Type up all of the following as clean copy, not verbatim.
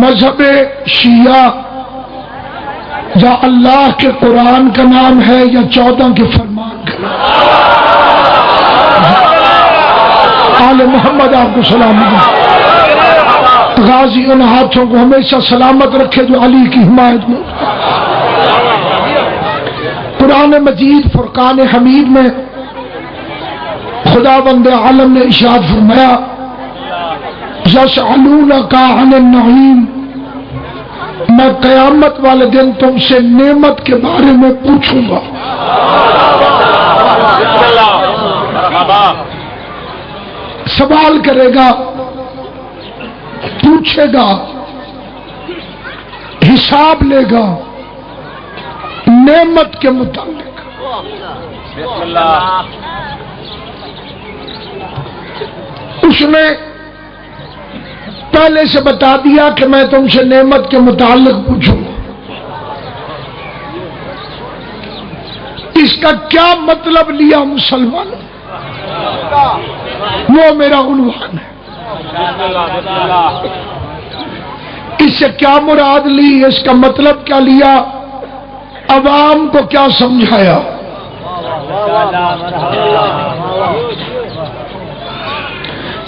مذہب شیعہ یا اللہ کے قرآن کا نام ہے یا 14 کے فرمان کا نام؟ آل محمد آپ کو سلام. غازی ان ہاتھوں کو ہمیشہ سلامت رکھے جو علی کی حمایت میں. قرآن مجید فرقان حمید میں خداوند عالم نے ارشاد فرمایا یسألونک عن النعیم، میں قیامت والے دن تم سے نعمت کے بارے میں پوچھوں گا. سوال کرے گا، پوچھے گا، حساب لے گا نعمت کے متعلق. اس نے پہلے سے بتا دیا کہ میں تم سے نعمت کے متعلق پوچھوں گا. اس کا کیا مطلب لیا مسلمانوں؟ وہ میرا عنوان ہے. اس سے کیا مراد لی، اس کا مطلب کیا لیا، عوام کو کیا سمجھایا؟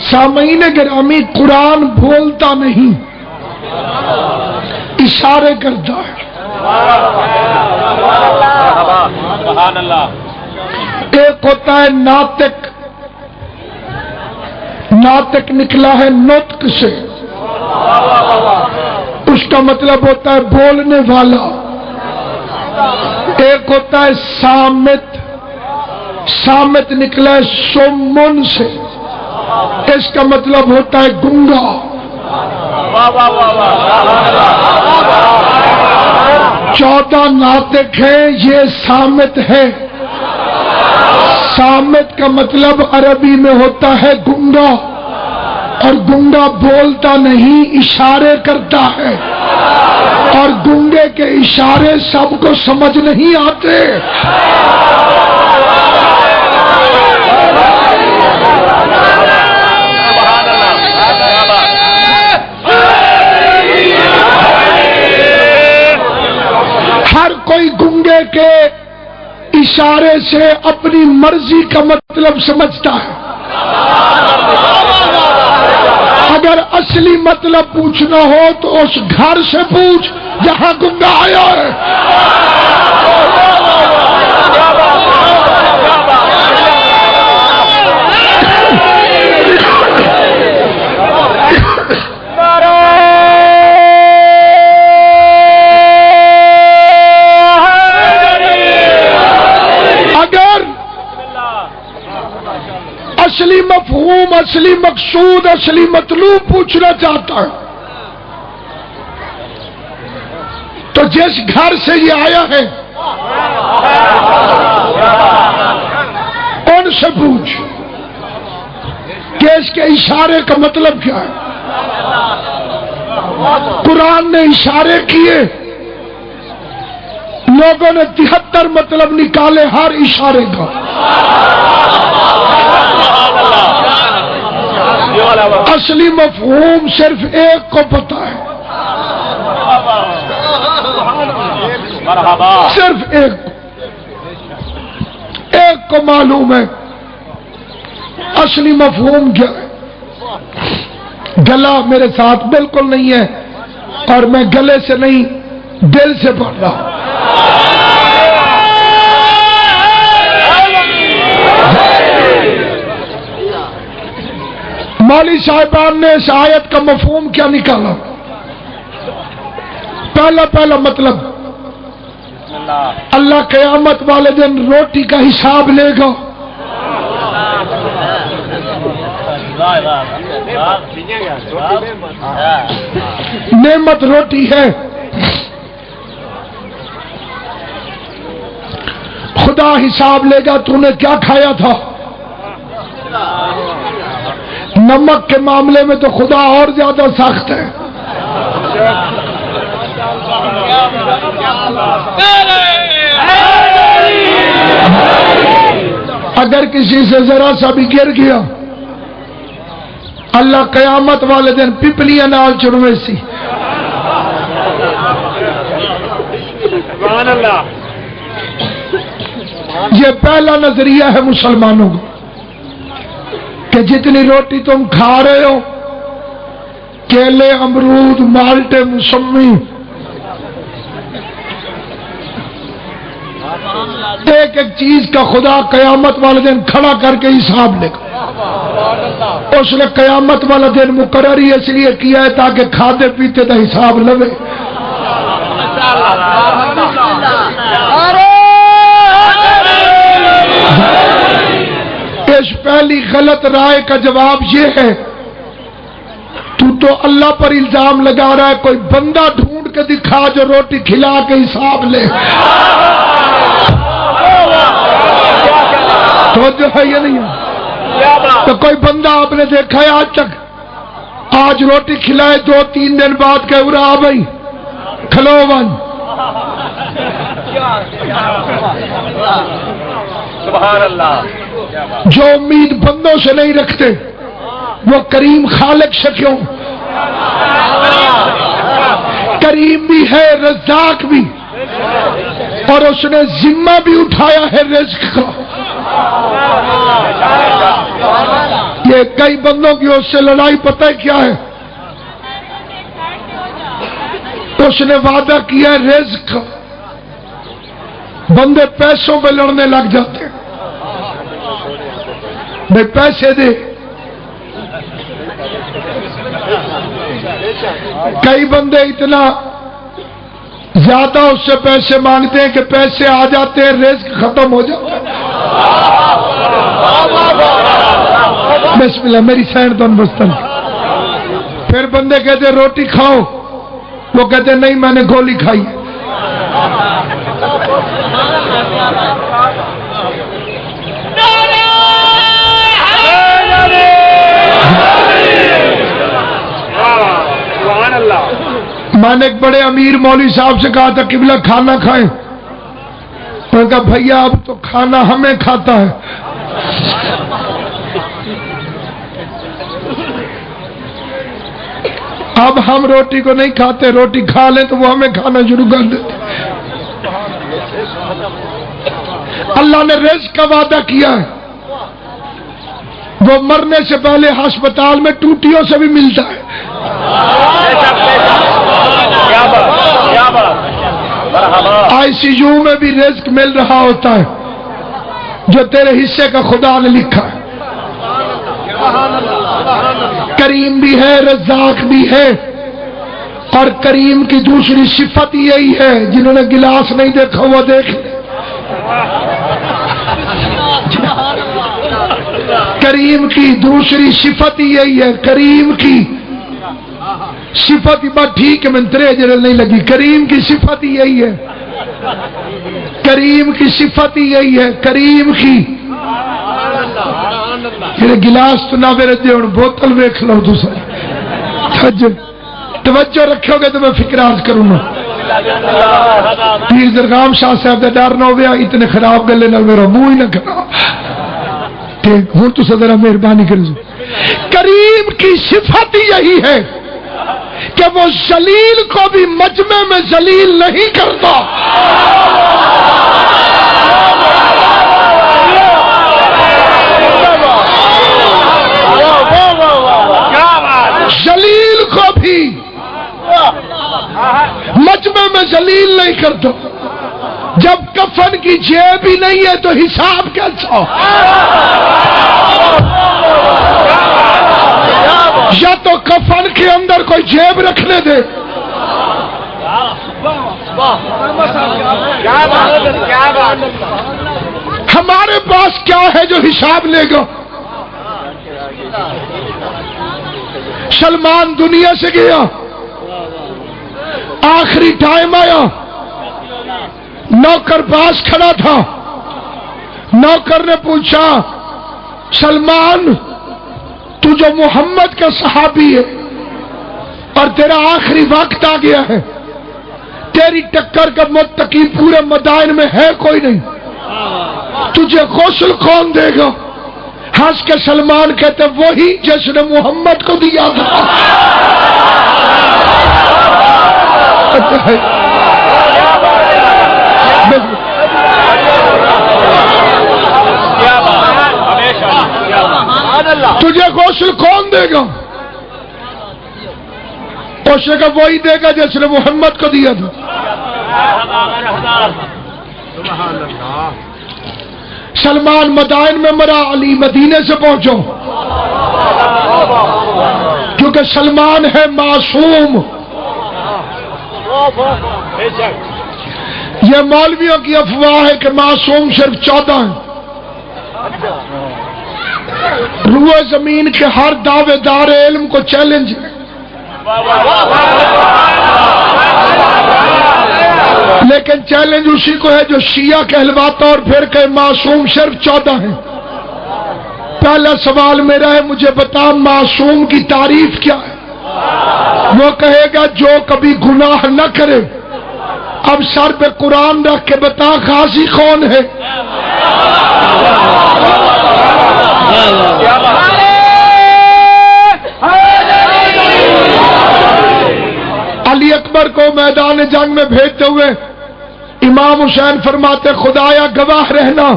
سامعین گرامی، قرآن بولتا نہیں، اشارے کرتا ہے. ایک ہوتا ہے ناطق، ناطق نکلا ہے نطق سے، اس کا مطلب ہوتا ہے بولنے والا. ایک ہوتا ہے صامت، صامت نکلا ہے سمن سے، اس کا مطلب ہوتا ہے گنگا. 14 ناطق ہیں، یہ صامت ہے. صامت کا مطلب عربی میں ہوتا ہے گنگا، اور گنگا بولتا نہیں، اشارے کرتا ہے، اور گنگے کے اشارے سب کو سمجھ نہیں آتے. ہر کوئی گنگے کے اشارے سے اپنی مرضی کا مطلب سمجھتا ہے. اگر اصلی مطلب پوچھنا ہو تو اس گھر سے پوچھ جہاں گنگا آیا ہے. اصلی مفہوم، اصلی مقصود، اصلی مطلوب پوچھنا چاہتا ہے تو جس گھر سے یہ آیا ہے ان سے پوچھ کہ اس کے اشارے کا مطلب کیا ہے. قرآن نے اشارے کیے، لوگوں نے 73 مطلب نکالے ہر اشارے کا. اصلی مفہوم صرف ایک کو پتا ہے، صرف ایک کو معلوم ہے اصلی مفہوم کیا ہے. گلا میرے ساتھ بالکل نہیں ہے، اور میں گلے سے نہیں دل سے پڑھ رہا ہوں. مولوی صاحبان نے اس آیت کا مفہوم کیا نکالا؟ پہلا مطلب اللہ قیامت والے دن روٹی کا حساب لے گا. نعمت روٹی ہے، خدا حساب لے گا تو نے کیا کھایا تھا. نمک کے معاملے میں تو خدا اور زیادہ سخت ہے. اگر کسی سے ذرا سا بھی گر گیا اللہ قیامت والے دن پپلیاں نال چڑھوے سی. سبحان اللہ. یہ پہلا نظریہ ہے مسلمانوں کا کہ جتنی روٹی تم کھا رہے ہو، کیلے، امرود، مالٹے، موسمی، ایک ایک چیز کا خدا قیامت والے دن کھڑا کر کے حساب لے گا. اس نے قیامت والا دن مقرر ہی اس لیے کیا ہے تاکہ کھاتے پیتے کا حساب لے. اس پہلی غلط رائے کا جواب یہ ہے تو اللہ پر الزام لگا رہا ہے، کوئی بندہ ڈھونڈ کے دکھا جو روٹی کھلا کے حساب لے. تو جو ہے یہ نہیں ہے تو کوئی بندہ آپ نے دیکھا ہے آج تک؟ آج روٹی کھلائے 2-3 دن بعد کہ ارا آ بھائی کھلو ون. سبحان اللہ. جو امید بندوں سے نہیں رکھتے وہ کریم خالق سے کیوں؟ کریم بھی ہے، رزاق بھی، اور اس نے ذمہ بھی اٹھایا ہے رزق کا. یہ کئی بندوں کی اس سے لڑائی پتہ ہے کیا ہے؟ اس نے وعدہ کیا ہے رزق کا، بندے پیسوں پہ لڑنے لگ جاتے ہیں، بھائی پیسے دے. کئی بندے اتنا زیادہ اس سے پیسے مانگتے ہیں کہ پیسے آ جاتے ہیں، رزق ختم ہو جاتا ہے. بسم اللہ میری سینڈ دن بستن. پھر بندے کہتے ہیں روٹی کھاؤ، وہ کہتے ہیں نہیں میں نے گولی کھائی. میں نے ایک بڑے امیر مولوی صاحب سے کہا تھا قبلہ کھانا کھائیں. میں نے کہا بھیا اب تو کھانا ہمیں کھاتا ہے. اب ہم روٹی کو نہیں کھاتے، روٹی کھا لیں تو وہ ہمیں کھانا شروع کر دیتے. اللہ نے رزق کا وعدہ کیا ہے، وہ مرنے سے پہلے ہسپتال میں ٹوٹیوں سے بھی ملتا ہے. ICU میں بھی رزق مل رہا ہوتا ہے جو تیرے حصے کا خدا نے لکھا ہے. کریم بھی ہے، رزاق بھی ہے، اور کریم کی دوسری صفت یہی ہے، جنہوں نے گلاس نہیں دیکھا وہ دیکھ لے. کریم کی دوسری صفت یہی ہے، کریم کی صفت بات ٹھیک ہے میں تیرے جرل نہیں لگی. کریم کی صفت یہی ہے، کریم کی صفت یہی ہے، کریم کی. میرے گلاس تو نہ میرے دے بوتل ویکھ لو تو توجہ رکھو گے تو میں فکر عرض کروں گا. پیر درغام شاہ صاحب کا ڈر نہ ہوا اتنے خراب گلے نہ میرا منہ ہی نہ خراب. ٹھیک ہوں تو ذرا مہربانی کر. کریم کی صفت یہی ہے کہ وہ ذلیل کو بھی مجمع میں ذلیل نہیں کرتا. ذلیل کو بھی مجمع میں ذلیل نہیں کرتا. جب کفن کی جیب ہی نہیں ہے تو حساب کیسا؟ یا تو کفن کے اندر کوئی جیب رکھنے دے. ہمارے پاس کیا ہے جو حساب لے گا؟ سلمان دنیا سے گیا، آخری ٹائم آیا، نوکر پاس کھڑا تھا. نوکر نے پوچھا سلمان تو جو محمد کا صحابی ہے اور تیرا آخری وقت آ گیا ہے، تیری ٹکر کا متقی پورے مدائن میں ہے کوئی نہیں، تجھے غسل کون دے گا؟ ہنس کے سلمان کہتے وہی جس نے محمد کو دیا تھا. تجھے غسل کون دے گا؟ اس نے کہا وہی دے گا جس نے محمد کو دیا تھا. سلمان مدائن میں مرا، علی مدینے سے پہنچو، کیونکہ سلمان ہے معصوم. یہ مولویوں کی افواہ ہے کہ معصوم صرف 14 ہیں. روئے زمین کے ہر دعوے دار علم کو چیلنج ہے. لیکن چیلنج اسی کو ہے جو شیعہ کہلواتا اور پھر کہ معصوم صرف 14 ہیں. پہلا سوال میرا ہے، مجھے بتا معصوم کی تعریف کیا ہے؟ وہ کہے گا جو کبھی گناہ نہ کرے. اب سر پہ قرآن رکھ کے بتا غازی کون ہے؟ علی اکبر کو میدان جنگ میں بھیجتے ہوئے امام حسین فرماتے خدایا گواہ رہنا،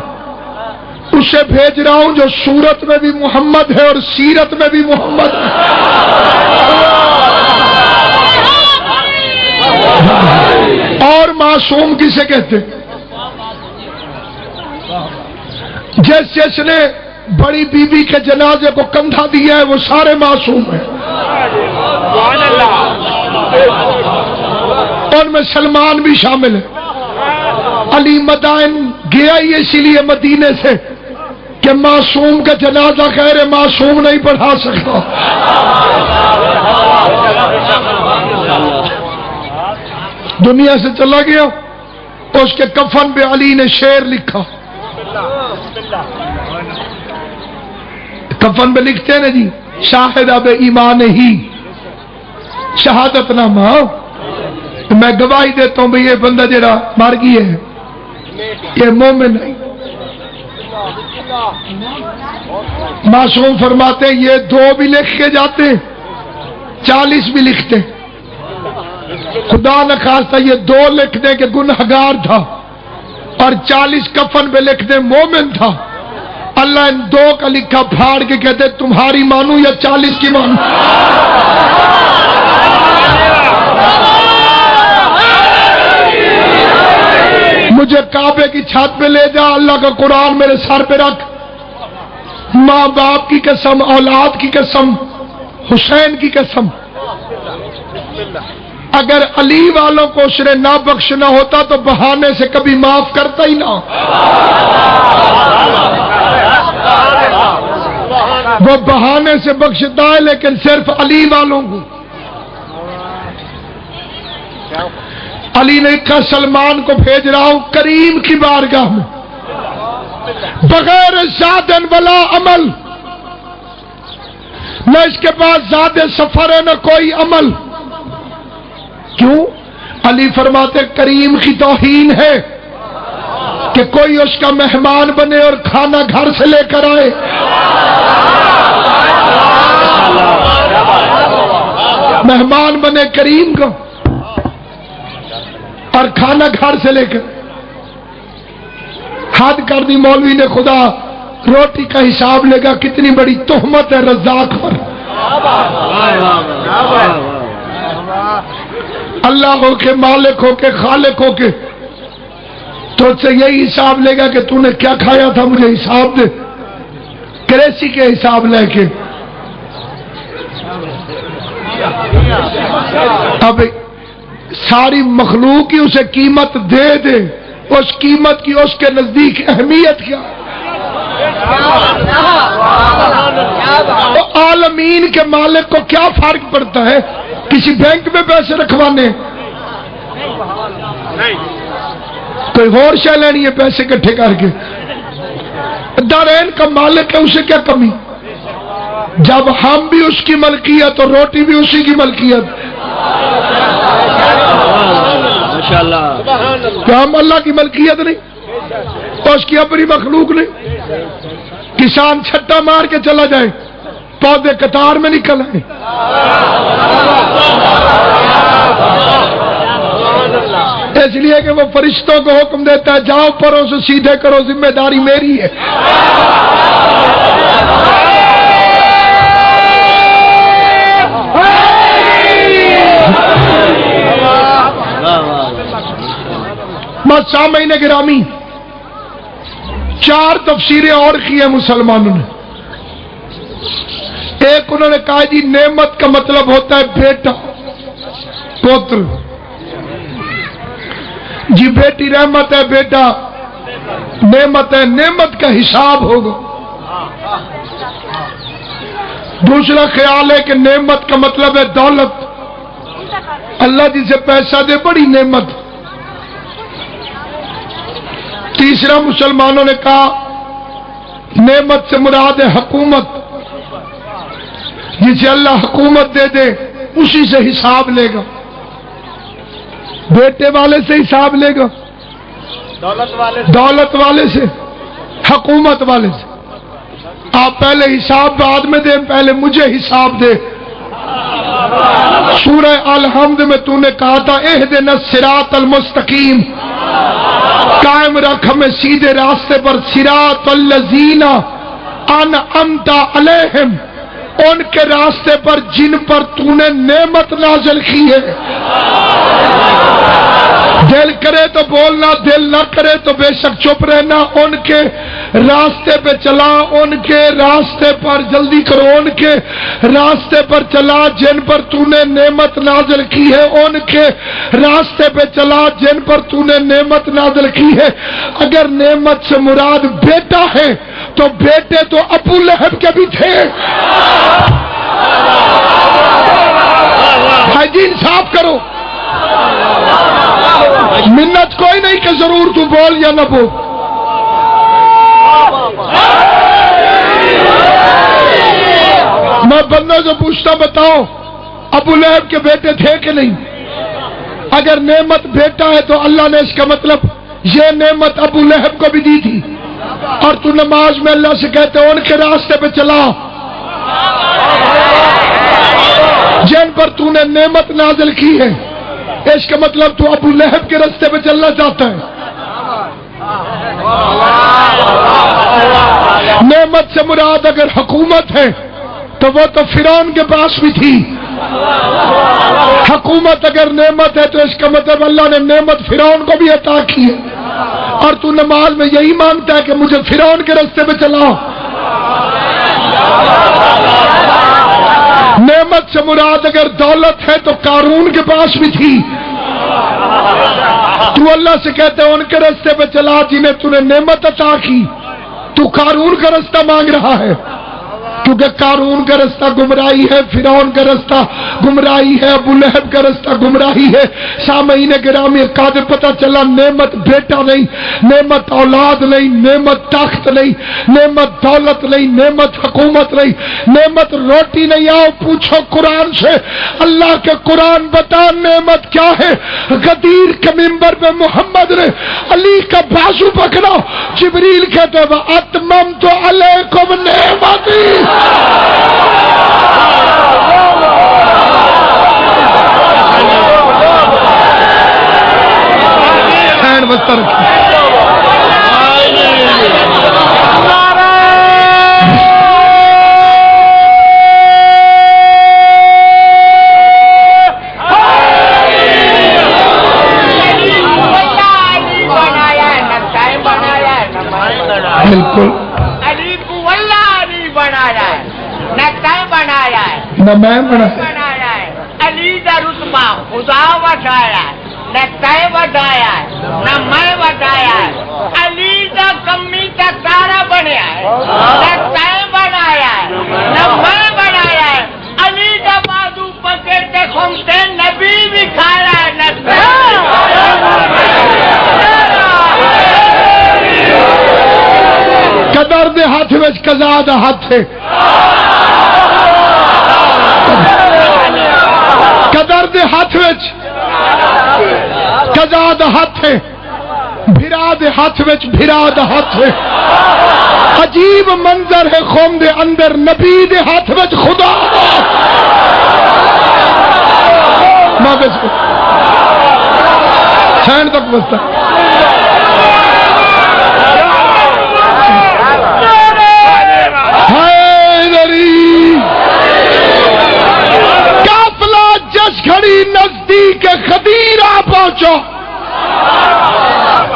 اسے بھیج رہا ہوں جو صورت میں بھی محمد ہے اور سیرت میں بھی محمد ہے. اور معصوم کسے کہتے؟ جس نے بڑی بیوی کے جنازے کو کندھا دیا ہے وہ سارے معصوم ہیں. ان میں سلمان بھی شامل ہے. علی مدائن گیا ہی اسی لیے مدینے سے کہ معصوم کا جنازہ غیر معصوم نہیں پڑھا سکتا. دنیا سے چلا گیا تو اس کے کفن پہ علی نے شعر لکھا. کفن پہ لکھتے ہیں نا جی، شاہد اب ایمان ہی شہادت نامہ، میں گواہی دیتا ہوں بھئی یہ بندہ جڑا مر گیا ہے یہ مومن نہیں. معصوم فرماتے ہیں یہ 2 بھی لکھ کے جاتے 40 بھی لکھتے. خدا نہ خواستہ یہ 2 لکھ دیں کہ گنہگار تھا اور 40 کفن پہ لکھ دیں مومن تھا. اللہ ان 2 کا لکھا پھاڑ کے کہتے تمہاری مانوں یا 40 کی مانوں. مجھے کعبے کی چھت پہ لے جا، اللہ کا قرآن میرے سر پہ رکھ، ماں باپ کی قسم، اولاد کی قسم، حسین کی قسم، اگر علی والوں کو اس نے نہ بخشنا ہوتا تو بہانے سے کبھی معاف کرتا ہی نہ. وہ بہانے سے بخشتا ہے لیکن صرف علی والوں کو. علی نے کہا سلمان کو بھیج رہا ہوں کریم کی بارگاہ میں بغیر زادن ولا عمل، نہ اس کے بعد زاد سفر ہے نہ کوئی عمل. کیوں؟ علی فرماتے کریم کی توہین ہے کہ کوئی اس کا مہمان بنے اور کھانا گھر سے لے کر آئے. مہمان بنے کریم کا اور کھانا گھر سے لے کر. حد کر دی مولوی نے، خدا روٹی کا حساب لے گا. کتنی بڑی تہمت ہے رزاق پر. اللہ ہو کے، مالک ہو کے، خالق ہو کے تو سے یہی حساب لے گا کہ تو نے کیا کھایا تھا مجھے حساب دے. کریسی کے حساب لے کے اب ساری مخلوق ہی اسے قیمت دے دے، اس قیمت کی اس کے نزدیک اہمیت کیا ہے؟ عالمین کے مالک کو کیا فرق پڑتا ہے کسی بینک میں پیسے رکھوانے؟ کوئی اور شے لینی ہے پیسے اکٹھے کر کے. دارین کا مالک ہے، اسے کیا کمی؟ جب ہم بھی اس کی ملکیت اور روٹی بھی اسی کی ملکیت. کیا ہم اللہ کی ملکیت نہیں اور اس کی اپنی مخلوق نہیں؟ کسان چھٹا مار کے چلا جائے، پودے قطار میں نکل آئے۔ اس لیے کہ وہ فرشتوں کو حکم دیتا ہے جاؤ پروں سے سیدھے کرو، ذمہ داری میری ہے۔ بس سامعین گرامی، 4 تفسیریں اور کی ہیں مسلمانوں نے۔ ایک انہوں نے کہا جی نعمت کا مطلب ہوتا ہے بیٹا، پوتر، جی بیٹی رحمت ہے، بیٹا نعمت ہے، نعمت کا حساب ہوگا۔ دوسرا خیال ہے کہ نعمت کا مطلب ہے دولت، اللہ جسے پیسہ دے بڑی نعمت۔ تیسرا مسلمانوں نے کہا نعمت سے مراد ہے حکومت، جسے اللہ حکومت دے دے اسی سے حساب لے گا، بیٹے والے سے حساب لے گا، دولت والے سے، حکومت والے سے۔ آپ پہلے حساب بعد میں دیں، پہلے مجھے حساب دے۔ سورہ الحمد میں تو نے کہا تھا اہدنا الصراط المستقیم، قائم رکھ ہمیں سیدھے راستے پر، صراط الذین انعمت علیہم، ان کے راستے پر جن پر تو نے نعمت نازل کی ہے۔ دل کرے تو بولنا، دل نہ کرے تو بے شک چپ رہنا۔ ان کے راستے پہ چلا، ان کے راستے پر، جلدی کرو، ان کے راستے پر چلا جن پر تو نے نعمت نازل کی ہے، ان کے راستے پہ چلا جن پر تو نے نعمت نازل کی ہے۔ اگر نعمت سے مراد بیٹا ہے تو بیٹے تو ابو لہب کے بھی تھے۔ بھائی جی انصاف کرو، منت کوئی نہیں کہ ضرور تو بول یا نہ بول۔ میں بندوں سے پوچھتا بتاؤ ابو لہب کے بیٹے تھے کہ نہیں؟ اگر نعمت بیٹا ہے تو اللہ نے اس کا مطلب یہ نعمت ابو لہب کو بھی دی تھی، اور تو نماز میں اللہ سے کہتے ان کے راستے پہ چلا جن پر تو نے نعمت نازل کی ہے، اس کا مطلب تو ابو لہب کے راستے پہ چلنا چاہتا ہے۔ نعمت سے مراد اگر حکومت ہے تو وہ تو فرعون کے پاس بھی تھی۔ حکومت اگر نعمت ہے تو اس کا مطلب اللہ نے نعمت فرعون کو بھی عطا کی ہے، اور تو نماز میں یہی مانگتا ہے کہ مجھے فرعون کے راستے پہ چلا۔ نعمت سے مراد اگر دولت ہے تو قارون کے پاس بھی تھی، تو اللہ سے کہتے ہیں ان کے راستے پہ چلا جنہیں تو نے نعمت عطا کی۔ تو قارون کا راستہ مانگ رہا ہے کیونکہ قارون کا راستہ گمراہی ہے، فرعون کا راستہ گمراہی ہے، ابو لہب کا راستہ گمراہی ہے۔ سامعین گرامی قادر پتہ چلا نعمت بیٹا نہیں، نعمت اولاد نہیں، نعمت تخت نہیں، نعمت دولت نہیں، نعمت حکومت نہیں، نعمت روٹی نہیں۔ آؤ پوچھو قرآن سے، اللہ کے قرآن بتا نعمت کیا ہے؟ غدیر کے منبر پہ محمد نے علی کا بازو پکڑا، جبریل کہتے ہیں وَأَتْمَمْتُ عَلَيْكُمْ نِعْمَتِي، بالکل نہ میں بنایا ہے، علی کا رتبہ خدا بٹھایا ہے، نہ تے بٹھایا ہے نہ میں بٹھایا ہے، علی کا کمی کا تارا بنیا ہے، نہ تے بنایا ہے نہ میں بنایا ہے، علی کا بازو پکڑ کے گھومتے نبی بھی کھایا ہے، نہ قدر دے ہاتھ وچ قضا دا ہاتھ ہے، قدر دے ہاتھ وچ قضا دا ہاتھ ہے۔ بھرا دے ہاتھ وچ بھرا دا ہاتھ ہے عجیب منظر ہے قوم دے اندر نبی دے ہاتھ وچ خدا ماں سین تک بستا قافلہ جس گھڑی نزدیک خدیر آ پہنچو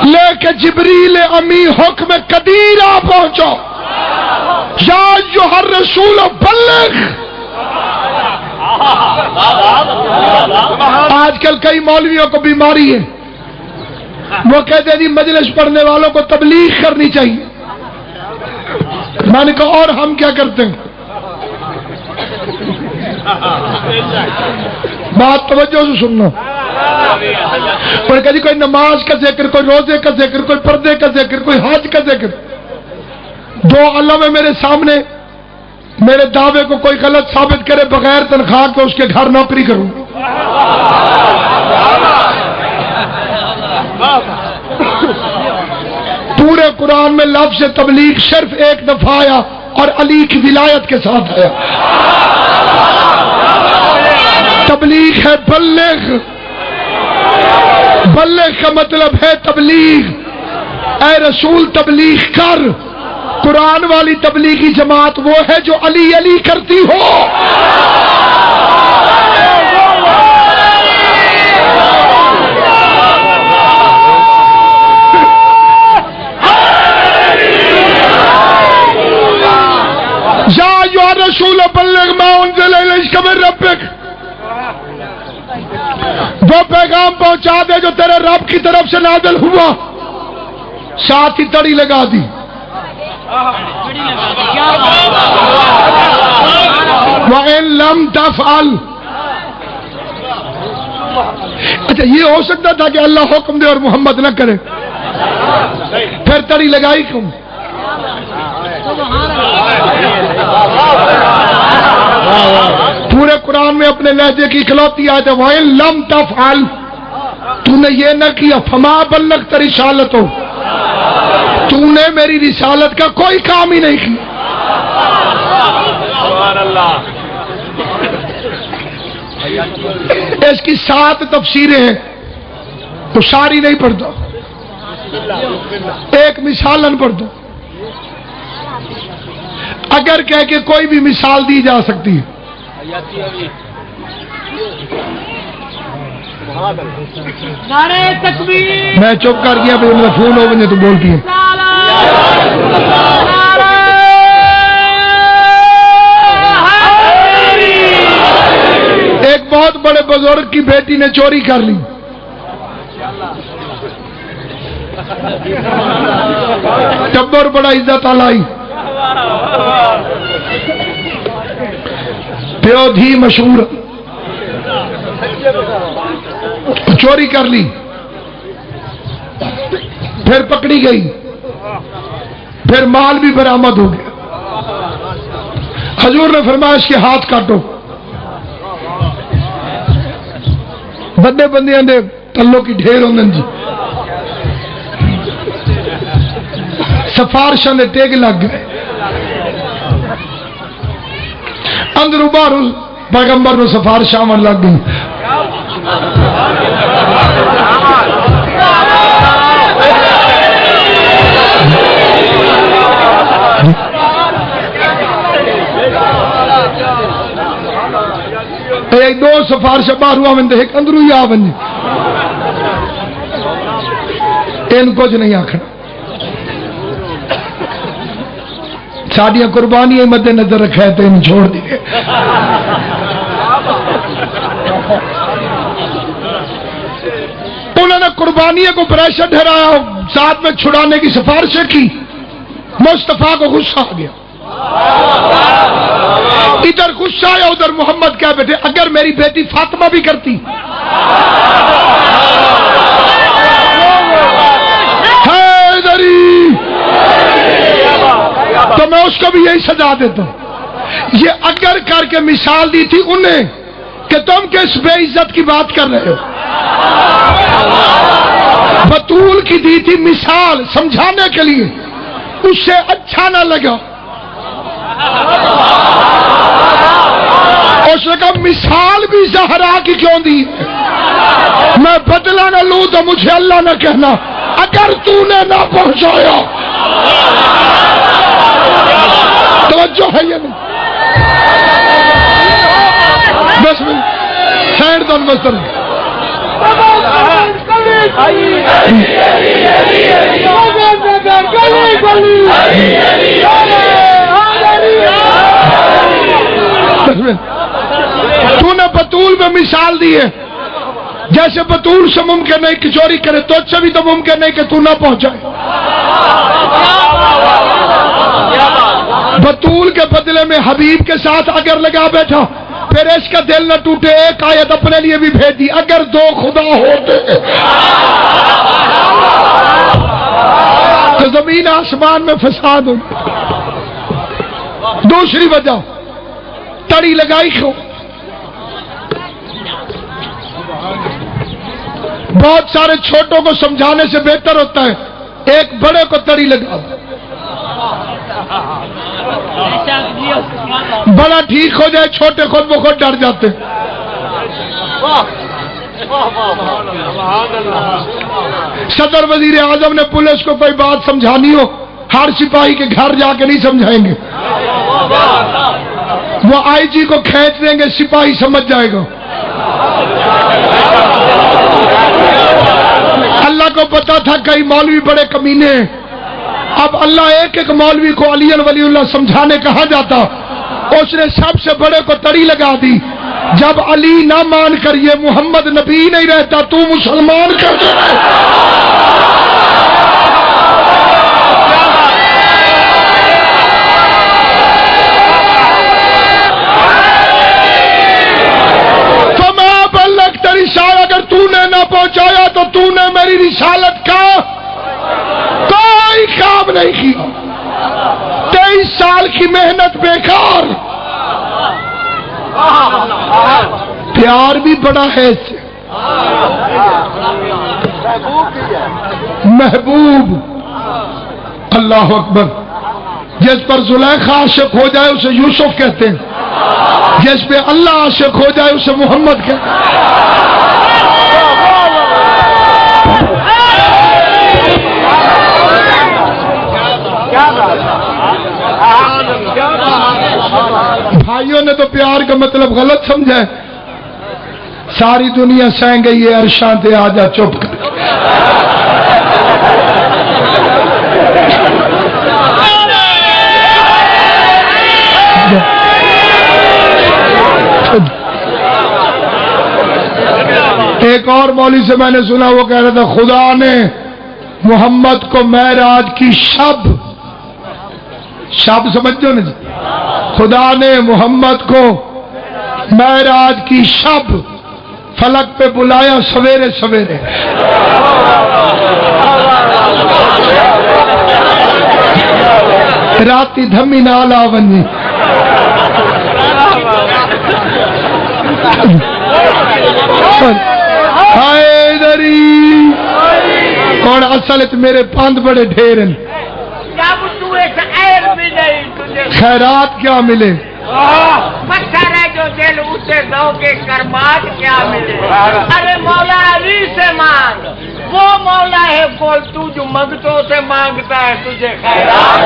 لے کے جبریل امی حکم قدیر آ پہنچو یا ایھا الرسول بلغ. آج کل کئی مولویوں کو بیماری ہے، وہ کہتے ہیں جی مجلس پڑھنے والوں کو تبلیغ کرنی چاہیے. میں نے کہا اور ہم کیا کرتے ہیں؟ بات توجہ سے سننا. کوئی کوئی نماز کا ذکر، کوئی روزے کا ذکر، کوئی پردے کا ذکر، کوئی حج کا ذکر. دو علم ہے میرے سامنے، میرے دعوے کو کوئی غلط ثابت کرے بغیر تنخواہ کے اس کے گھر نوکری کروں. پورے قرآن میں لفظ تبلیغ صرف ایک دفعہ آیا اور علی کی ولایت کے ساتھ آیا. تبلیغ ہے بلغ. بلغ کا مطلب ہے تبلیغ. اے رسول تبلیغ کر. قرآن والی تبلیغی جماعت وہ ہے جو علی علی کرتی ہو. یا ایھا الرسول بلغ ما انزل الیک من ربک. وہ پیغام پہنچا دے جو تیرے رب کی طرف سے نازل ہوا. ساتھ ہی تڑی لگا دی. وَإِن لَمْ تَفْعَلْ. اچھا یہ ہو سکتا تھا کہ اللہ حکم دے اور محمد نہ کرے، پھر تڑی لگائی کیوں؟ پورے قرآن میں اپنے لہجے کی اکلوتی آیت ہے وَإِن لَمْ تَفْعَلْ. تو نے یہ نہ کیا فما بلغت رسالتہ، تو نے میری رسالت کا کوئی کام ہی نہیں کیا. اس کی 7 تفسیریں ہیں، تو ساری نہیں پڑھتا، ایک مثالن پڑھتا. اگر کہہ کے کوئی بھی مثال دی جا سکتی ہے. میں چپ کر گیا پھر میرا فون ہو بنے تو بولتی ہے. ایک بہت بڑے بزرگ کی بیٹی نے چوری کر لی. ٹبر بڑا عزت آلائی، پیو دھی مشہور، چوری کر لی، پھر پکڑی گئی، پھر مال بھی برآمد ہو گیا. حضور نے فرمایا اس کے ہاتھ کاٹو. بندے بندیاں دے تلوں کی ڈھیر ہوندے جی، سفارشاں دے ٹیگ لگ گئے. اندر باہر پیغمبر نو سفارش آمن لگ گئی. ایک دو سفارش باہر آمن دے ایک اندروں ہی آمن. ان کچھ نہیں آخنا. ساڑیاں قربانیاں مد نظر رکھا ہے تو ان چھوڑ دیے. انہوں نے قربانیوں کو پریشر ٹھہرایا، ساتھ میں چھڑانے کی سفارشیں کی. مصطفیٰ کو غصہ آ گیا. ادھر غصہ آیا ادھر محمد کیا بیٹھے اگر میری بیٹی فاطمہ بھی کرتی تو میں اس کو بھی یہی سزا دیتا ہوں. یہ اگر کر کے مثال دی تھی انہیں کہ تم کس بے عزت کی بات کر رہے ہو. بطول کی دی تھی مثال سمجھانے کے لیے، اسے اچھا نہ لگا، اس نے کہا مثال بھی زہرا کی کیوں دی؟ میں بدلہ نہ لوں تو مجھے اللہ نہ کہنا اگر تو نے نہ پہنچایا۔ توجہ ہے یہ نہیں؟ بس میں سینڈ دن بستر تو نے بطول میں مثال دی ہے، جیسے بطول سے ممکن نہیں کہ چوری کرے، تو سے بھی تو ممکن نہیں کہ تو نہ پہنچائے۔ بطول کے بدلے میں حبیب کے ساتھ اگر لگا بیٹھا، پھر اس کا دل نہ ٹوٹے، ایک آیت اپنے لیے بھی بھیج دی، اگر دو خدا ہوتے تو زمین آسمان میں فساد ہو۔ دوسری وجہ تڑی لگائی کیوں؟ بہت سارے چھوٹوں کو سمجھانے سے بہتر ہوتا ہے ایک بڑے کو تڑی لگا، بڑا ٹھیک ہو جائے، چھوٹے خود بخود ڈر جاتے۔ صدر وزیر اعظم نے پولیس کو کوئی بات سمجھانی ہو، ہر سپاہی کے گھر جا کے نہیں سمجھائیں گے، وہ آئی جی کو کھینچ دیں گے، سپاہی سمجھ جائے گا۔ اللہ کو پتا تھا کئی مولوی بڑے کمینے ہیں، اب اللہ ایک ایک مولوی کو علی ولی اللہ سمجھانے کہا جاتا، اس نے سب سے بڑے کو تڑی لگا دی، جب علی نہ مان کر یہ محمد نبی نہیں رہتا تو مسلمان کیسے رہے؟ اگر تو نے نہ پہنچایا تو تو نے میری رسالت کا کوئی کام نہیں کیا، 23 سال کی محنت بیکار۔ پیار بھی بڑا ہے اس سے، محبوب، اللہ اکبر، جس پر زلیخا عاشق ہو جائے اسے یوسف کہتے ہیں، جس پہ اللہ عاشق ہو جائے اسے محمد کہتے ہیں۔ بھائیوں نے تو پیار کا مطلب غلط سمجھا ہے، ساری دنیا سہ گئی ہے، عرشاں تے آ جا چپ کر۔ ایک اور مولوی سے میں نے سنا، وہ کہہ رہا تھا خدا نے محمد کو معراج کی شب سمجھو نا جی، خدا نے محمد کو معراج کی شب فلک پہ بلایا سویرے سویرے، راتی دھمی نالا ونی، ہائے دری، اور اصل میرے پاند بڑے ڈھیر ہیں، خیرات کیا ملے، پتھر ہے جو دل اسے دو کے کرمات کیا ملے۔ ارے مولا علی سے مانگ، وہ مولا ہے بول تو جو منگتوں سے مانگتا ہے تجھے خیرات۔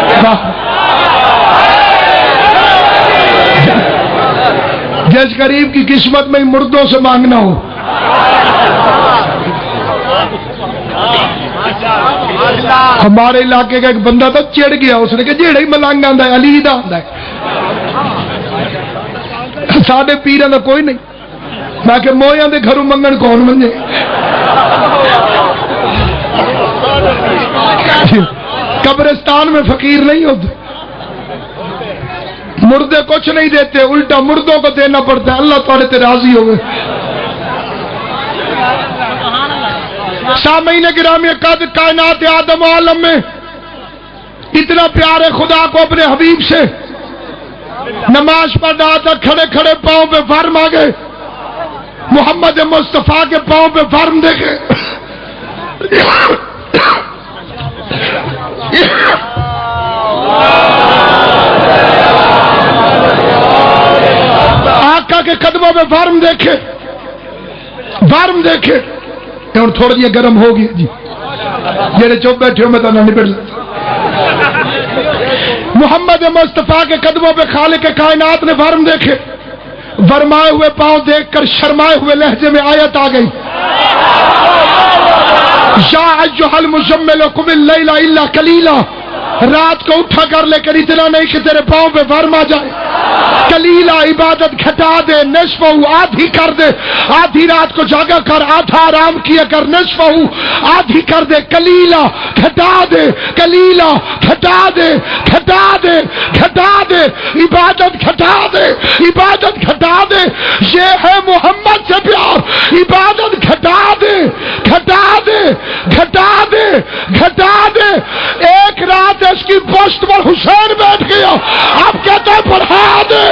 جس غریب کی قسمت میں مردوں سے مانگنا ہو، ہمارے علاقے کا ایک بندہ تھا چڑ گیا، اس نے کہا جیڑا ہی ملنگ آندا ہے علی دا آندا ہے، ساڈے پیراں دا کوئی نہیں۔ میں کہ مویاں دے گھروں منگن کون منجے؟ قبرستان میں فقیر نہیں ہوتے، مردے کچھ نہیں دیتے، الٹا مردوں کو دینا پڑتا ہے، اللہ تعالی تے راضی ہوئے۔ سامعین گرامی، قد کائنات آدم عالم میں اتنا پیار ہے خدا کو اپنے حبیب سے، نماز پڑھ رہا تھا، کھڑے کھڑے پاؤں پہ فرم آ گئے، محمد مصطفیٰ کے پاؤں پہ فرم دیکھے، آقا کے قدموں میں وارم دیکھے، وارم دیکھے ہوں تھوڑا جہا گرم ہو گیا جی، جڑے چپ بیٹھے ہو میں تو نبڑ محمد مصطفیٰ کے قدموں پہ خالق کائنات نے وارم دیکھے، ورمائے ہوئے پاؤں دیکھ کر شرمائے ہوئے لہجے میں آیت آ گئی، یا ایھا المزمل قم اللیل الا قلیلا، رات کو اٹھا کر لیکن اتنا نہیں کہ تیرے پاؤں پہ ورم آ جائے، قلیلا عبادت گھٹا دے، نصفہ آدھی کر دے، آدھی رات کو جاگا کر آدھا آرام کیا کر، نصفہ آدھی کر دے، قلیلا گھٹا دے، قلیلا گھٹا دے، گھٹا دے، گھٹا دے، عبادت گھٹا دے، عبادت گھٹا دے، یہ ہے محمد سے پیار، عبادت گھٹا دے، گھٹا دے، گھٹا دے، گھٹا دے۔ ایک رات اس کی پشت پر حسین بیٹھ گیا، اب کہتا ہے بڑھا دے،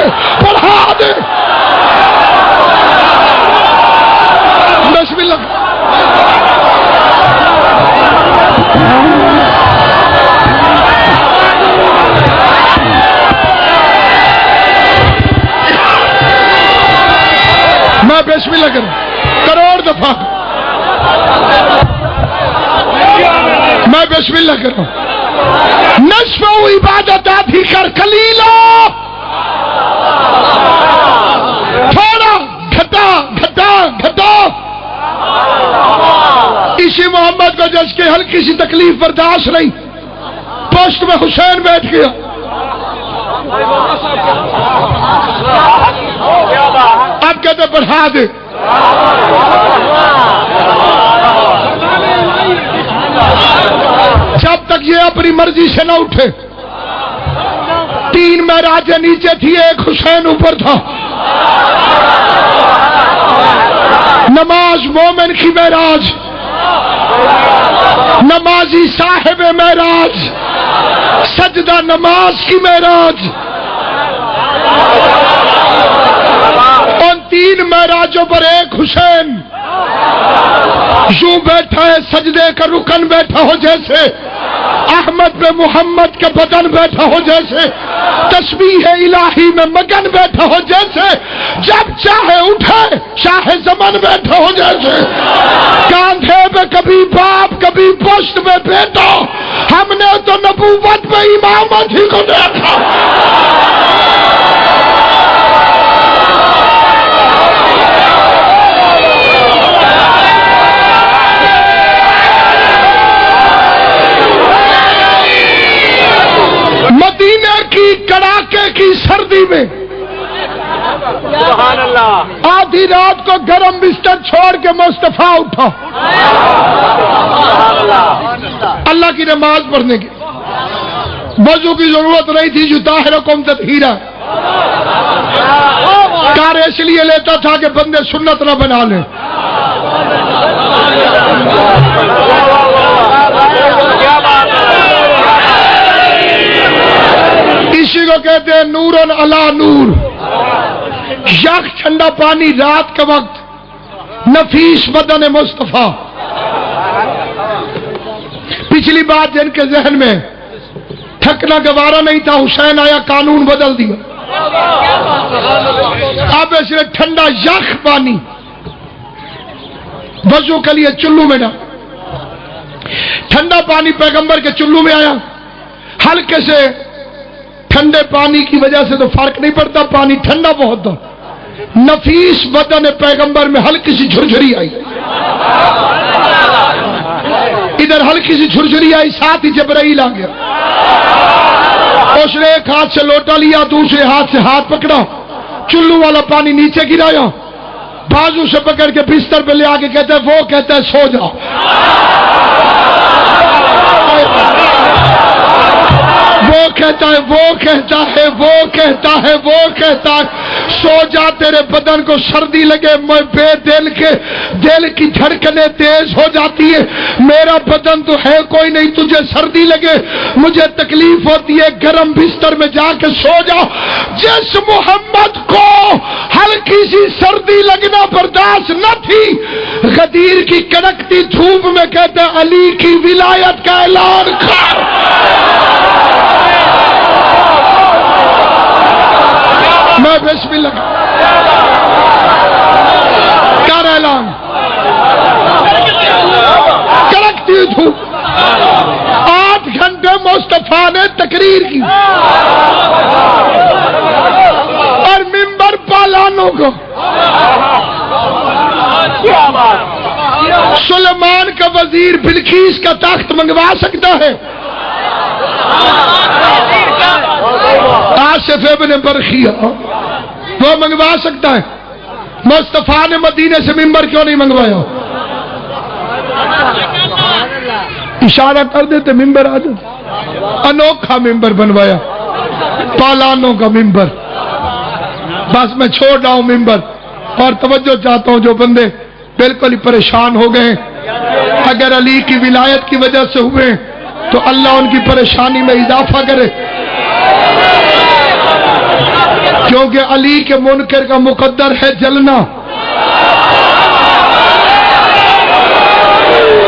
بڑھا دے۔ بسم اللہ۔ میں بسم اللہ کروں کروڑ دفعہ، میں بسم اللہ کروں، نصف عبادت آدھی کر، قلیلا تھوڑا گھٹا گھٹا گھٹا۔ اسی محمد کو جس کی ہلکی سی تکلیف برداشت نہیں، پوسٹ میں حسین بیٹھ گیا، اب کہتے بڑھا دے۔ جب تک یہ اپنی مرضی سے نہ اٹھے، 3 معراجیں نیچے تھی، ایک حسین اوپر تھا۔ نماز مومن کی معراج، نمازی صاحب معراج، سجدہ نماز کی معراج۔ ان 3 معراجوں پر ایک حسین یوں بیٹھا ہے، سجدے کا رکن بیٹھا ہو جیسے، احمد پہ محمد کا بدن بیٹھا ہو جیسے، تسبیح الہی میں مگن بیٹھا ہو جیسے، جب چاہے اٹھے چاہے زمن بیٹھا ہو جیسے، کاندھے پہ کبھی باپ کبھی پشت میں بیٹا، ہم نے تو نبوت میں امامت ہی کو دیکھا۔ مدینے کی کڑاکے کی سردی میں سبحان اللہ، آدھی رات کو گرم بستر چھوڑ کے مصطفیٰ اٹھا اللہ کی نماز پڑھنے کی، وضو کی ضرورت نہیں تھی، جو طاہرکم تطہیرا، کار اس لیے لیتا تھا کہ بندے سنت نہ بنا لیں۔ اسی کو کہتے ہیں نورن علی نور، یخ ٹھنڈا پانی رات کا وقت، نفیس بدن مصطفیٰ۔ پچھلی بات جن کے ذہن میں تھکنا گوارا نہیں تھا، حسین آیا قانون بدل دیا، اب اس نے ٹھنڈا یخ پانی وضو کے لیے چلو میں ڈالا، ٹھنڈا پانی پیغمبر کے چلو میں آیا، ہلکے سے ٹھنڈے پانی کی وجہ سے تو فرق نہیں پڑتا، پانی ٹھنڈا بہت تھا، نفیس بدن پیغمبر میں ہلکی سی جھرجھری آئی، ادھر ہلکی سی جھرجھری آئی، ساتھ ہی جبرائیل آ گیا، اس نے ایک ہاتھ سے لوٹا لیا، دوسرے ہاتھ سے ہاتھ پکڑا، چلو والا پانی نیچے گرایا، بازو سے پکڑ کے بستر پہ لے آ کے کہتا ہے وہ کہتا ہے سو جاؤ، وہ کہتا ہے وہ کہتا ہے وہ کہتا ہے وہ کہتا ہے سو جا، تیرے بدن کو سردی لگے، میں بے دل کی دھڑکنیں تیز ہو جاتی ہے، میرا بدن تو ہے کوئی نہیں، تجھے سردی لگے، مجھے تکلیف ہوتی ہے، گرم بستر میں جا کے سو جاؤ۔ جس محمد کو ہلکی سی سردی لگنا برداشت نہ تھی، غدیر کی کڑکتی دھوپ میں کہتا علی کی ولایت کا اعلان کر۔ میں بسم اللہ کر اعلان، کڑکتی دھوپ، 8 گھنٹے مصطفیٰ نے تقریر کی اور ممبر پالانوں کو۔ سلیمان کا وزیر بلقیس کا تخت منگوا سکتا ہے؟ آصف ابن برخیہ وہ منگوا سکتا ہے؟ مصطفیٰ نے مدینے سے ممبر کیوں نہیں منگوایا؟ اشارہ کر دیتے ممبر آ جاتا۔ انوکھا ممبر بنوایا، پالانوں کا ممبر۔ بس میں چھوڑ رہا ہوں ممبر، اور توجہ چاہتا ہوں جو بندے بالکل ہی پریشان ہو گئے، اگر علی کی ولایت کی وجہ سے ہوئے تو اللہ ان کی پریشانی میں اضافہ کرے، کیونکہ علی کے منکر کا مقدر ہے جلنا۔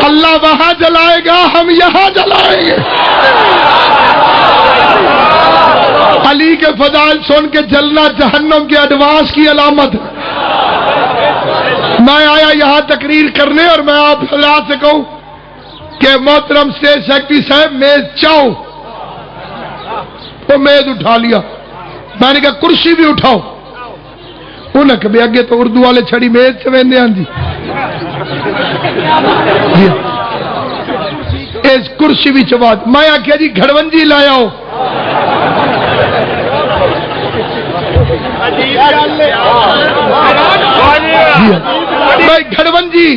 اللہ وہاں جلائے گا، ہم یہاں جلائیں گے۔ علی کے فضائل سن کے جلنا جہنم کے ایڈوانس کی علامت ہے۔ میں آیا یہاں تقریر کرنے، اور میں آپ حضرات سے کہوں کہ محترم اسٹیج سیکرٹری صاحب میز چاؤ، وہ میز اٹھا لیا، میں نے کہا کرسی بھی اٹھاؤ، انہوں نے کہا اگے تو اردو والے چھڑی میز چویندے ہیں جی، اس کرسی بھی چوا، میں آخیا جی گھڑونجی لایا ہو، بھائی گھڑونجی،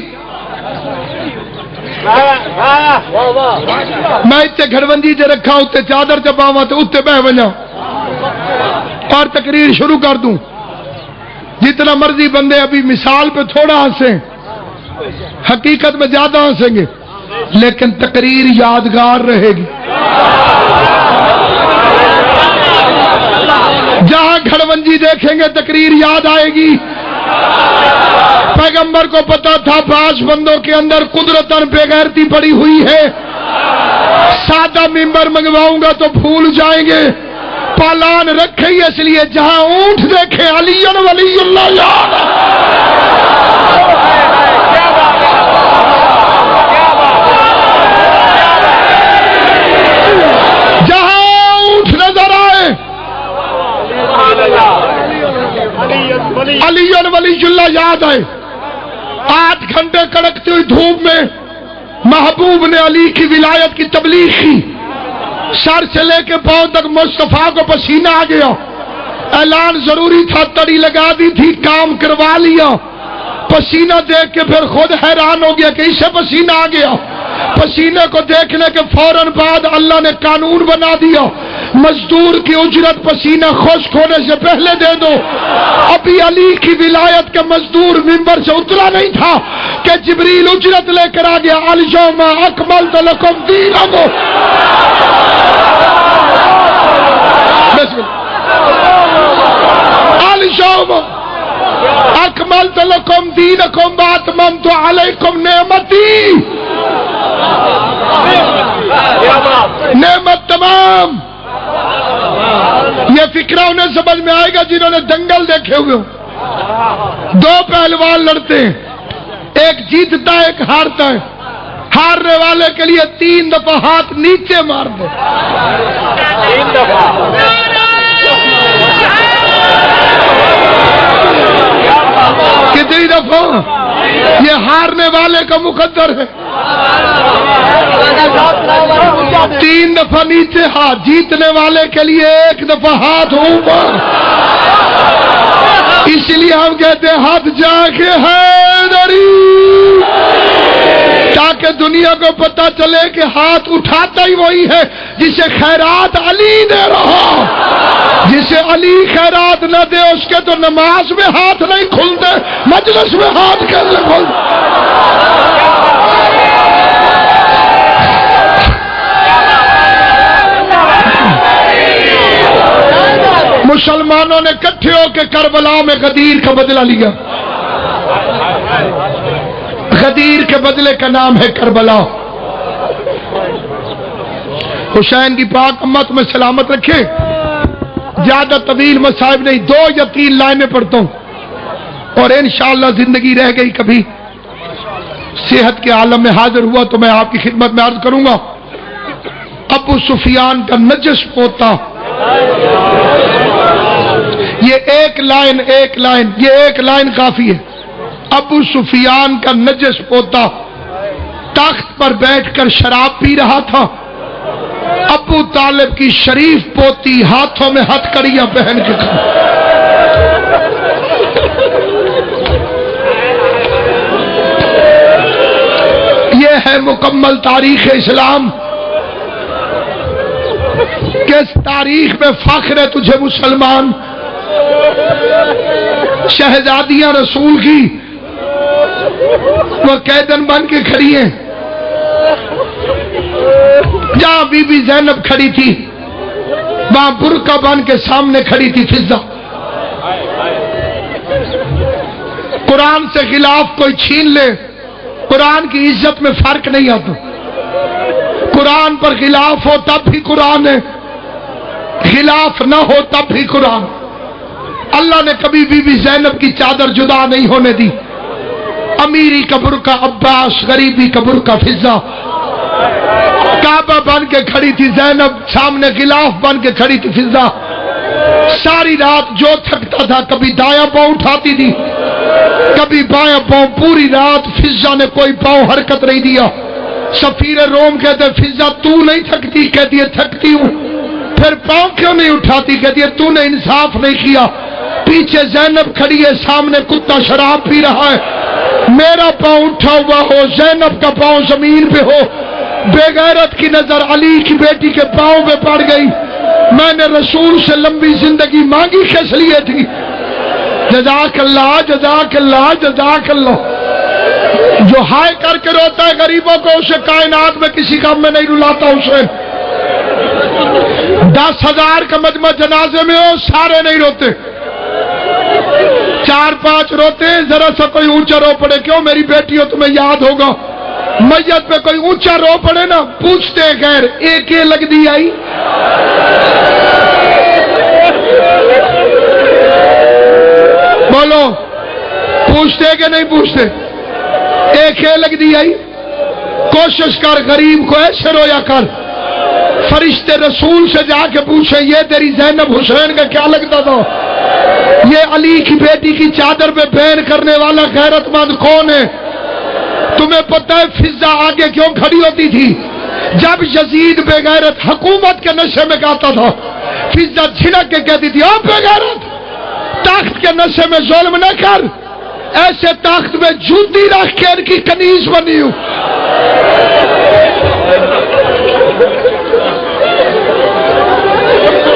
میں اتنے گھڑونجی جے رکھا اتنے چادر چپاوا تو اتنے بہ بجا اور تقریر شروع کر دوں، جتنا مرضی بندے ابھی مثال پہ تھوڑا ہنسیں، حقیقت میں زیادہ ہنسیں گے، لیکن تقریر یادگار رہے گی۔ جہاں گھڑونجی دیکھیں گے تقریر یاد آئے گی۔ پیغمبر کو پتا تھا 5 بندوں کے اندر قدرتاً بے غیرتی پڑی ہوئی ہے، سادہ ممبر منگواؤں گا تو بھول جائیں گے، پالان رکھے ہی اس لیے جہاں اونٹ دیکھے علی ولی اللہ یاد، جہاں اونٹ نظر آئے علی ولی اللہ یاد آئے۔ 8 گھنٹے کڑکتی ہوئی دھوپ میں محبوب نے علی کی ولایت کی تبلیغ کی، سر سے لے کے پاؤں تک مصطفیٰ کو پسینہ آ گیا، اعلان ضروری تھا، تڑی لگا دی تھی، کام کروا لیا، پسینہ دیکھ کے پھر خود حیران ہو گیا کہ اسے پسینہ آ گیا۔ پسینے کو دیکھنے کے فوراً بعد اللہ نے قانون بنا دیا، مزدور کی اجرت پسینہ خشک ہونے سے پہلے دے دو۔ ابھی علی کی ولایت کا مزدور ممبر سے اترا نہیں تھا کہ جبریل اجرت لے کر آ گیا، الیوم اکملت لکم دینکم، الیوم اکملت لکم دینکم واتممت علیکم نعمتی، نعمت تمام۔ یہ فکرہ انہیں سمجھ میں آئے گا جنہوں نے دنگل دیکھے ہوئے ہوں، 2 پہلوان لڑتے ہیں، ایک جیتتا ہے ایک ہارتا ہے، ہارنے والے کے لیے 3 دفعہ ہاتھ نیچے مار دے، 3 دفعہ، کتنی دفعہ؟ یہ ہارنے والے کا مقدر ہے، 3 دفعہ نیچے ہاتھ، جیتنے والے کے لیے 1 دفعہ ہاتھ اوپر۔ اس لیے ہم کہتے ہیں ہاتھ جا کے حیدری، تاکہ دنیا کو پتا چلے کہ ہاتھ اٹھاتا ہی وہی ہے جسے خیرات علی دے رہا۔ جسے علی خیرات نہ دے اس کے تو نماز میں ہاتھ نہیں کھلتے، مجلس میں ہاتھ کیسے کھلتے؟ مسلمانوں نے کٹھے ہو کے کربلا میں غدیر کا بدلہ لیا. غدیر کے بدلے کا نام ہے کربلا. حسین کی پاک امت میں سلامت رکھے. زیادہ طویل مصائب نہیں، 2 یا 3 لائنیں پڑھتا ہوں اور انشاءاللہ زندگی رہ گئی کبھی صحت کے عالم میں حاضر ہوا تو میں آپ کی خدمت میں عرض کروں گا. ابو سفیان کا نجس پوتا، یہ ایک لائن کافی ہے. ابو سفیان کا نجس پوتا تخت پر بیٹھ کر شراب پی رہا تھا. ابو طالب کی شریف پوتی ہاتھوں میں ہتھ کڑیاں پہن کے کھڑی. یہ ہے مکمل تاریخ اسلام. کس تاریخ میں فخر ہے تجھے مسلمان؟ شہزادیاں رسول کی وہ قیدن بن کے کھڑی ہیں. جہاں بی بی زینب کھڑی تھی وہاں برقع بن کے سامنے کھڑی تھی فضہ. قرآن سے خلاف کوئی چھین لے، قرآن کی عزت میں فرق نہیں آتا. قرآن پر خلاف ہو تب بھی قرآن ہے، خلاف نہ ہو تب بھی قرآن. اللہ نے کبھی بی بی زینب کی چادر جدا نہیں ہونے دی. امیری کا برقع عباس، غریبی کا برقع فضہ. کعبہ بن کے کھڑی تھی زینب، سامنے غلاف بن کے کھڑی تھی فضہ. ساری رات جو تھکتا تھا کبھی دایاں پاؤں اٹھاتی تھی کبھی بایاں پاؤں. پوری رات فضہ نے کوئی پاؤں حرکت نہیں دیا. سفیر روم کہتے فضہ تو نہیں تھکتی؟ کہتی ہے تھکتی ہوں. پھر پاؤں کیوں نہیں اٹھاتی؟ کہتی ہے تو نے انصاف نہیں کیا. پیچھے زینب کھڑی ہے، سامنے کتا شراب پی رہا ہے. میرا پاؤں اٹھا ہوا ہو، زینب کا پاؤں زمین پہ ہو. بے غیرت کی نظر علی کی بیٹی کے پاؤں پہ پڑ گئی. میں نے رسول سے لمبی زندگی مانگی کس لیے تھی؟ جزاک اللہ، جزاک اللہ، جزاک اللہ. جو ہائے کر کے روتا ہے غریبوں کو، اسے کائنات میں کسی کام میں نہیں رلاتا. اسے 10,000 کا مجمع جنازے میں ہو سارے نہیں روتے، 4-5 روتے ہیں. ذرا سا کوئی اونچا رو پڑے، کیوں میری بیٹی ہو تمہیں یاد ہوگا. میت پہ کوئی اونچا رو پڑے نا پوچھتے خیر ایک یہ لگ دی آئی. بولو پوچھتے کہ نہیں پوچھتے؟ ایک یہ لگ دی آئی. کوشش کر غریب کو ایسے رویا کر. فرشتے رسول سے جا کے پوچھیں یہ تیری زینب حسین کا کیا لگتا تھا؟ یہ علی کی بیٹی کی چادر پہ بین کرنے والا غیرت مند کون ہے؟ تمہیں پتہ ہے فضہ آگے کیوں کھڑی ہوتی تھی؟ جب یزید بے غیرت حکومت کے نشے میں گاتا تھا فضہ جھڑک کے کہتی تھی آپ بے غیرت تخت کے نشے میں ظلم نہ کر. ایسے تخت میں جوتی رکھ کے ان کی کنیز بنی ہوں.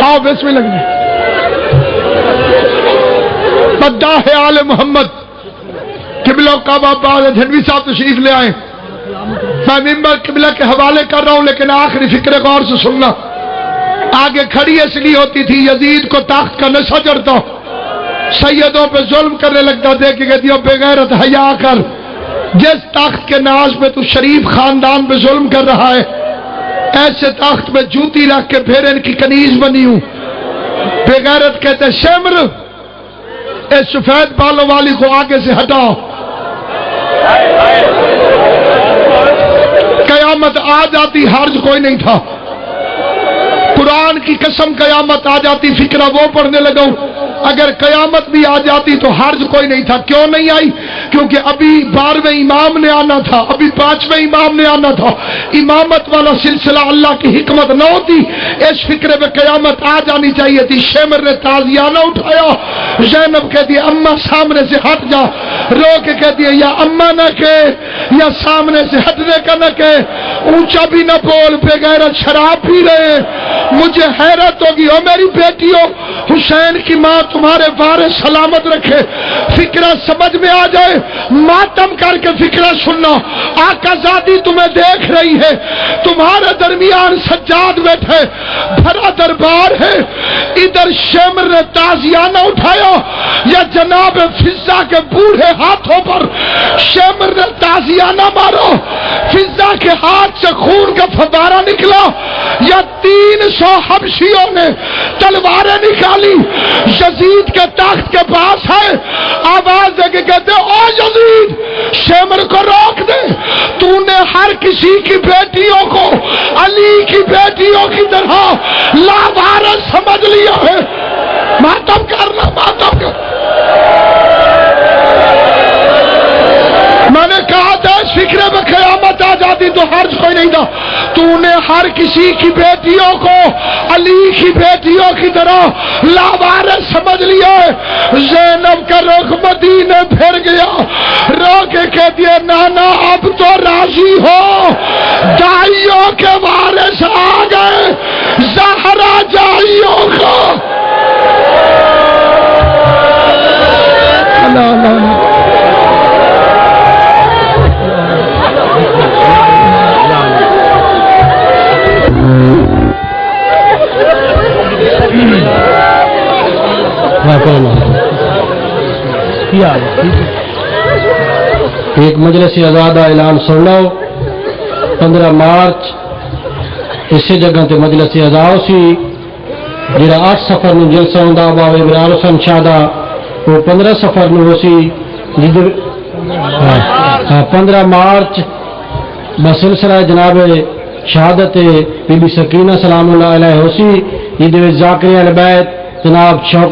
آؤ بسم اللہ. مداح آل محمد قبلہ کعبہ عباس دھنوی صاحب تشریف لے آئے. میں ممبر قبلہ کے حوالے کر رہا ہوں لیکن آخری فکر غور سے سننا. آگے کھڑی اس لیے ہوتی تھی یزید کو تخت کا نشہ چڑھتا، سیدوں پہ ظلم کرنے لگتا. دیکھ کے کہتی ہو بے غیرت حیا کر. جس تخت کے ناز پہ تو شریف خاندان پہ ظلم کر رہا ہے ایسے تخت میں جوتی رکھ کے پھر ان کی کنیز بنی ہوں. بے غیرت کہتے شمر اس سفید بالوں والی کو آگے سے ہٹاؤ. قیامت آ جاتی حرج کوئی نہیں تھا. قرآن کی قسم قیامت آ جاتی فکرہ وہ پڑھنے لگا. اگر قیامت بھی آ جاتی تو حرج کوئی نہیں تھا. کیوں نہیں آئی؟ کیونکہ ابھی 12ویں امام نے آنا تھا، ابھی 5ویں امام نے آنا تھا. امامت والا سلسلہ اللہ کی حکمت نہ ہوتی اس فکرے میں قیامت آ جانی چاہیے تھی. شمر نے تازیانہ اٹھایا. زینب کہتی ہے اماں سامنے سے ہٹ جا. رو کے کہتی ہے یا اماں نہ کہ یا سامنے سے ہٹنے کا نہ کہ. اونچا بھی نہ بول، بے غیرت شراب پی رہے ہیں۔ مجھے حیرت ہوگی، او میری بیٹیوں، حسین کی ماں تمہارے وارث سلامت رکھے، فکرہ سمجھ میں آ جائے، ماتم کر کے فکرہ سننا۔ آقا زادی تمہیں دیکھ رہی ہے، تمہارے درمیان سجاد بیٹھے، بھرا دربار ہے، ادھر شمر نے تازیانہ اٹھایا، یا جناب فضا کے بوڑھے ہاتھوں پر شمر نے تازیانہ مارا، فضا کے ہاتھ سے خون کا فوارہ نکلا، یا 300 حبشیوں نے تلواریں نکالی، یزید کے تخت کے پاس ہے، آواز دے کے کہتے او یزید شمر کو روک دے، تو نے ہر کسی کی بیٹیوں کو علی کی بیٹیوں کی طرح لاوارث سمجھ لیا ہے۔ ماتم کرنا، ماتم کر۔ میں نے کہا تھا اس فکرے میں قیامت آ جاتی تو حرج کوئی نہیں تھا، تو نے ہر کسی کی بیٹیوں کو علی کی بیٹیوں کی طرح لاوارث سمجھ لیا ہے۔ زینب کا رخ مدینے پھر گیا، رو کے کہہ دیا نانا اب تو راضی ہو، دائیوں کے وارث آ گئے، زہرا جائیوں کو۔ اللہ اللہ ایک مجلس آزادہ اعلان سن لو، 15 مارچ اسی جگہ تے مجلس آزاد سی، جڑا 8 سفر نو جلسہ ہوندا بابا ابرار حسین شاہ دا، وہ 15 سفر نو ہو سی، جدھر 15 مارچ بسلسلہ جناب شہادت بی بی سکینہ سلام اللہ علیہ ہو سی، جدھر ذاکر اہل بیت جناب شوق